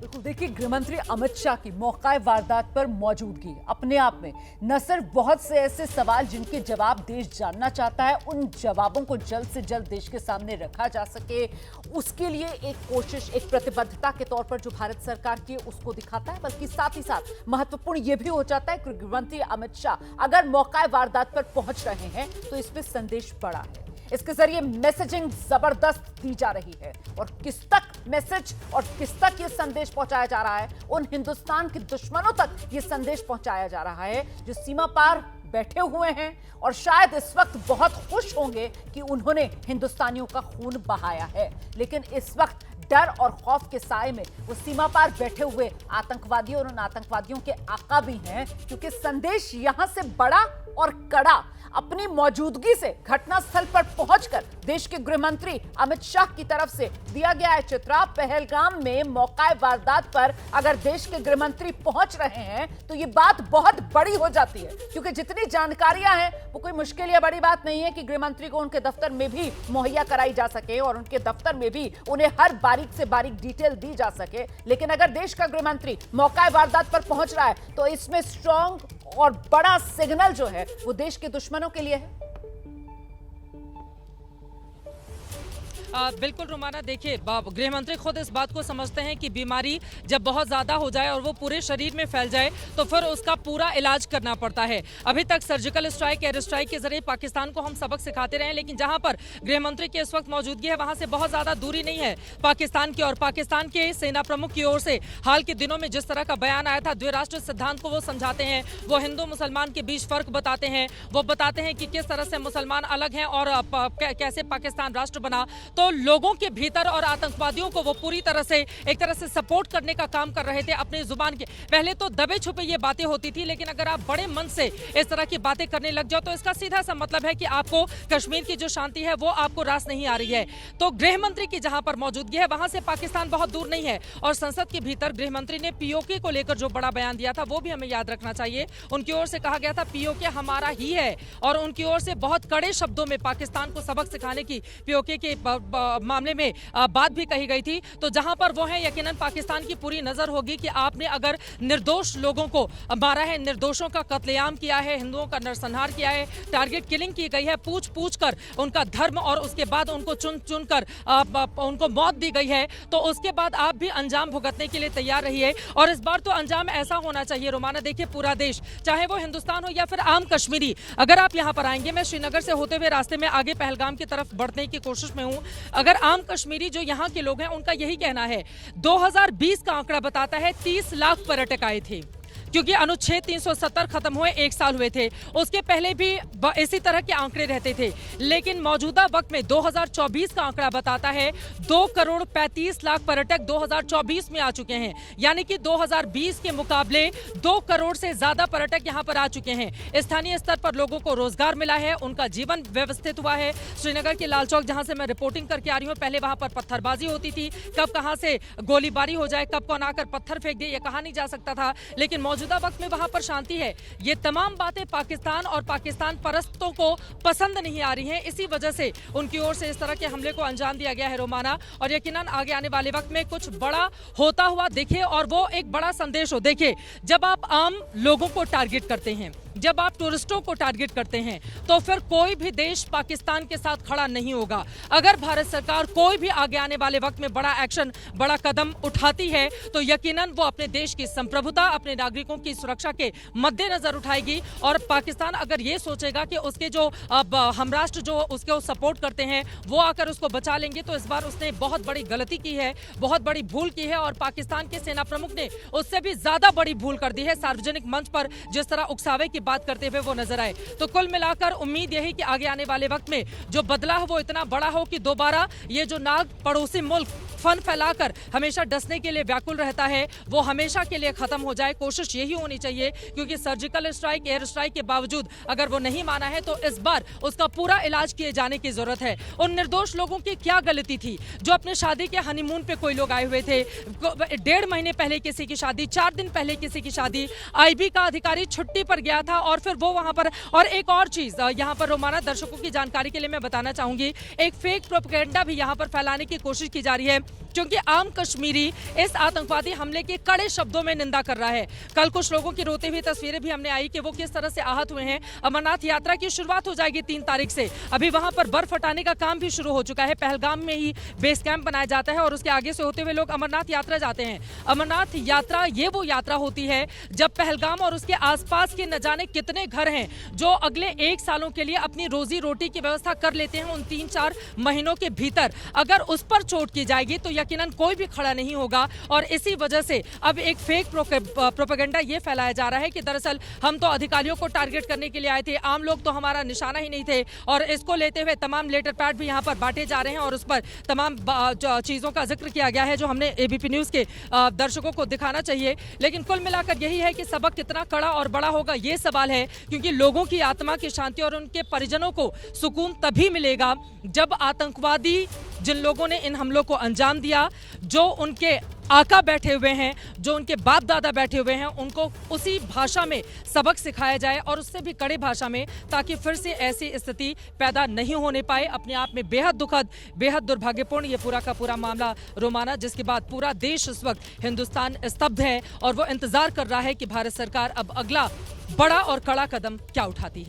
बिल्कुल, देखिए गृहमंत्री अमित शाह की मौकाए वारदात पर मौजूदगी अपने आप में न सिर्फ बहुत से ऐसे सवाल जिनके जवाब देश जानना चाहता है, उन जवाबों को जल्द से जल्द देश के सामने रखा जा सके, उसके लिए एक कोशिश, एक प्रतिबद्धता के तौर पर जो भारत सरकार की है उसको दिखाता है, बल्कि साथ ही साथ महत्वपूर्ण यह भी हो जाता है कि गृहमंत्री अमित शाह अगर मौकाए वारदात पर पहुंच रहे हैं तो इसमें संदेश बड़ा है। इसके जरिए मैसेजिंग जबरदस्त दी जा रही है और किस तक मैसेज और किस तक ये संदेश पहुंचाया जा रहा है, उन हिंदुस्तान के दुश्मनों तक ये संदेश पहुंचाया जा रहा है जो सीमा पार बैठे हुए हैं और शायद इस वक्त बहुत खुश होंगे कि उन्होंने हिंदुस्तानियों का खून बहाया है, लेकिन इस वक्त डर और खौफ के साए में वो सीमा पार बैठे हुए आतंकवादी और उन आतंकवादियों के आका भी हैं, क्योंकि संदेश यहां से बड़ा और कड़ा अपनी मौजूदगी से घटनास्थल पर पहुंचकर देश के गृहमंत्री अमित शाह की तरफ से दिया गया है चित्रा। पहलगाम में मौकाए वारदात पर अगर देश के गृहमंत्री पहुंच रहे हैं तो ये बात बहुत बड़ी हो जाती है, क्योंकि जितनी जानकारियां हैं वो कोई मुश्किल या बड़ी बात नहीं है कि गृहमंत्री को उनके दफ्तर में भी मुहैया कराई जा सके और उनके दफ्तर में भी उन्हें हर बारीक से बारीक डिटेल दी जा सके। लेकिन अगर देश का गृहमंत्री मौकाए वारदात पर पहुंच रहा है तो इसमें स्ट्रॉन्ग और बड़ा सिग्नल जो है वो देश के दुश्मनों के लिए है। बिल्कुल रुमाना, देखिए गृह मंत्री खुद इस बात को समझते हैं कि बीमारी जब बहुत ज़्यादा हो जाए और वो पूरे शरीर में फैल जाए तो फिर उसका पूरा इलाज करना पड़ता है। अभी तक सर्जिकल स्ट्राइक, एयर स्ट्राइक के जरिए पाकिस्तान को हम सबक सिखाते रहे, लेकिन जहां पर गृह मंत्री की इस वक्त मौजूदगी है वहां से बहुत ज़्यादा दूरी नहीं है पाकिस्तान की। और पाकिस्तान के सेना प्रमुख की ओर से हाल के दिनों में जिस तरह का बयान आया था, द्विराष्ट्र सिद्धांत को वो समझाते हैं, वो हिंदू मुसलमान के बीच फर्क बताते हैं, वो बताते हैं कि किस तरह से मुसलमान अलग हैं और कैसे पाकिस्तान राष्ट्र बना। तो लोगों के भीतर और आतंकवादियों को वो पूरी तरह से एक तरह से सपोर्ट करने का काम कर रहे थे अपनी जुबान के। पहले तो दबे छुपे ये बातें होती थी, लेकिन अगर आप बड़े मन से इस तरह की बातें करने लग जाओ तो इसका सीधा सा मतलब है कि आपको कश्मीर की जो शांति है वो आपको रास नहीं आ रही है। तो गृह मंत्री की जहां पर मौजूदगी है वहां से पाकिस्तान बहुत दूर नहीं है। और संसद के भीतर गृह मंत्री ने पीओके को लेकर जो बड़ा बयान दिया था वो भी हमें याद रखना चाहिए। उनकी ओर से कहा गया था पीओके हमारा ही है, और उनकी ओर से बहुत कड़े शब्दों में पाकिस्तान को सबक सिखाने की पीओके के मामले में बात भी कही गई थी। तो जहां पर वो है, यकीनन पाकिस्तान की पूरी नजर होगी कि आपने अगर निर्दोष लोगों को मारा है, निर्दोषों का कत्लेआम किया है, हिंदुओं का नरसंहार किया है, टारगेट किलिंग की गई है, पूछ पूछ कर उनका धर्म और उसके बाद उनको चुन चुन कर उनको मौत दी गई है, तो उसके बाद आप भी अंजाम भुगतने के लिए तैयार रहिए। और इस बार तो अंजाम ऐसा होना चाहिए रोमाना, देखिए पूरा देश, चाहे वो हिंदुस्तान हो या फिर आम कश्मीरी, अगर आप यहां पर आएंगे, मैं श्रीनगर से होते हुए रास्ते में आगे पहलगाम की तरफ बढ़ने की कोशिश में हूं, अगर आम कश्मीरी जो यहाँ के लोग हैं उनका यही कहना है, 2020 का आंकड़ा बताता है 30 लाख पर्यटक आए थे, क्योंकि अनुच्छेद 370 खत्म हुए 1 साल हुए थे, उसके पहले भी इसी तरह के आंकड़े रहते थे। लेकिन मौजूदा वक्त में 2024 का आंकड़ा बताता है 2 करोड़ 35 लाख पर्यटक 2024 में आ चुके हैं, यानी कि 2020 के मुकाबले 2 करोड़ से ज्यादा पर्यटक यहां पर आ चुके हैं। स्थानीय स्तर पर लोगों को रोजगार मिला है, उनका जीवन व्यवस्थित हुआ है। श्रीनगर के लाल चौक जहां से मैं रिपोर्टिंग करके आ रही हूं, पहले वहां पर पत्थरबाजी होती थी, कब कहां से गोलीबारी हो जाए, कब कौन आकर पत्थर फेंक दे, ये कहा नहीं जा सकता था, लेकिन मौजूदा वक्त में वहां पर शांति है। ये तमाम बातें पाकिस्तान और पाकिस्तान परस्तों को पसंद नहीं आ रही हैं, इसी वजह से उनकी ओर से इस तरह के हमले को अंजाम दिया गया है रोमाना। और यकीनन आगे आने वाले वक्त में कुछ बड़ा होता हुआ दिखे और वो एक बड़ा संदेश हो। देखिए, जब आप आम लोगों को टारगेट करते हैं, जब आप टूरिस्टों को टारगेट करते हैं, तो फिर कोई भी देश पाकिस्तान के साथ खड़ा नहीं होगा। अगर भारत सरकार कोई भी आगे आने वाले वक्त में बड़ा एक्शन, बड़ा कदम उठाती है तो यकीनन वो अपने देश की संप्रभुता, अपने नागरिकों की सुरक्षा के मद्देनजर उठाएगी। और पाकिस्तान अगर ये सोचेगा कि उसके जो हम राष्ट्र जो उसको सपोर्ट करते हैं वो आकर उसको बचा लेंगे, तो इस बार उसने बहुत बड़ी गलती की है, बहुत बड़ी भूल की है। और पाकिस्तान के सेना प्रमुख ने उससे भी ज्यादा बड़ी भूल कर दी है, सार्वजनिक मंच पर जिस तरह उकसावे की बात करते हुए वो नजर आए। तो कुल मिलाकर उम्मीद यही कि आगे आने वाले वक्त में जो बदला हो वो इतना बड़ा हो कि दोबारा ये जो नाग पड़ोसी मुल्क फन फैलाकर हमेशा डसने के लिए व्याकुल रहता है वो हमेशा के लिए खत्म हो जाए। कोशिश यही होनी चाहिए, क्योंकि सर्जिकल स्ट्राइक, एयर स्ट्राइक के बावजूद अगर वो नहीं माना है तो इस बार उसका पूरा इलाज किए जाने की जरूरत है। उन निर्दोष लोगों की क्या गलती थी जो अपने शादी के हनीमून पे कोई लोग आए हुए थे, 1.5 महीने पहले किसी की शादी, 4 दिन पहले किसी की शादी, आईबी का अधिकारी छुट्टी पर गया था था और फिर वो वहां पर। और एक और चीज यहाँ पर रोमाना दर्शकों की जानकारी के लिए मैं बताना चाहूंगी, एक फेक प्रोपेगेंडा भी यहाँ पर फैलाने की कोशिश की जा रही है, क्योंकि आम कश्मीरी इस आतंकवादी हमले की कड़े शब्दों में निंदा कर रहा है। कल कुछ लोगों की रोती हुई तस्वीरें भी हमने आई कि वो किस तरह से आहत हुए हैं। अमरनाथ यात्रा की शुरुआत हो जाएगी 3 तारीख से, अभी वहां पर बर्फ हटाने का काम भी शुरू हो चुका है। पहलगाम में ही बेस कैंप बनाया जाता है और उसके आगे से होते हुए लोग अमरनाथ यात्रा जाते हैं। अमरनाथ यात्रा ये वो यात्रा होती है जब पहलगाम और उसके आसपास के न जाने कितने घर हैं जो अगले 1 सालों के लिए अपनी रोजी रोटी की व्यवस्था कर लेते हैं उन 3-4 महीनों के भीतर, अगर उस पर चोट की जाएगी तो यकीनन कोई भी खड़ा नहीं होगा। और इसी वजह से अब एक फेक प्रोपेगेंडा ये फैलाया जा रहा है कि दरअसल हम तो अधिकारियों को टारगेट करने के लिए आए थे, आम लोग तो हमारा निशाना ही नहीं थे। और इसको लेते हुए तमाम लेटर पैड भी यहाँ पर बांटे जा रहे हैं और उस पर तमाम चीजों का जिक्र किया गया है जो हमने एबीपी न्यूज के दर्शकों को दिखाना चाहिए। लेकिन कुल मिलाकर यही है कि सबक कितना कड़ा और बड़ा होगा ये सवाल है, क्योंकि लोगों की आत्मा की शांति और उनके परिजनों को सुकून तभी मिलेगा जब आतंकवादी जिन लोगों ने इन हमलों को अंजाम दिया, जो उनके आका बैठे हुए हैं, जो उनके बाप दादा बैठे हुए हैं, उनको उसी भाषा में सबक सिखाया जाए और उससे भी कड़े भाषा में, ताकि फिर से ऐसी स्थिति पैदा नहीं होने पाए। अपने आप में बेहद दुखद, बेहद दुर्भाग्यपूर्ण ये पूरा का पूरा मामला रोमाना, जिसके बाद पूरा देश इस वक्त हिंदुस्तान स्तब्ध है और वो इंतजार कर रहा है कि भारत सरकार अब अगला बड़ा और कड़ा कदम क्या उठाती है।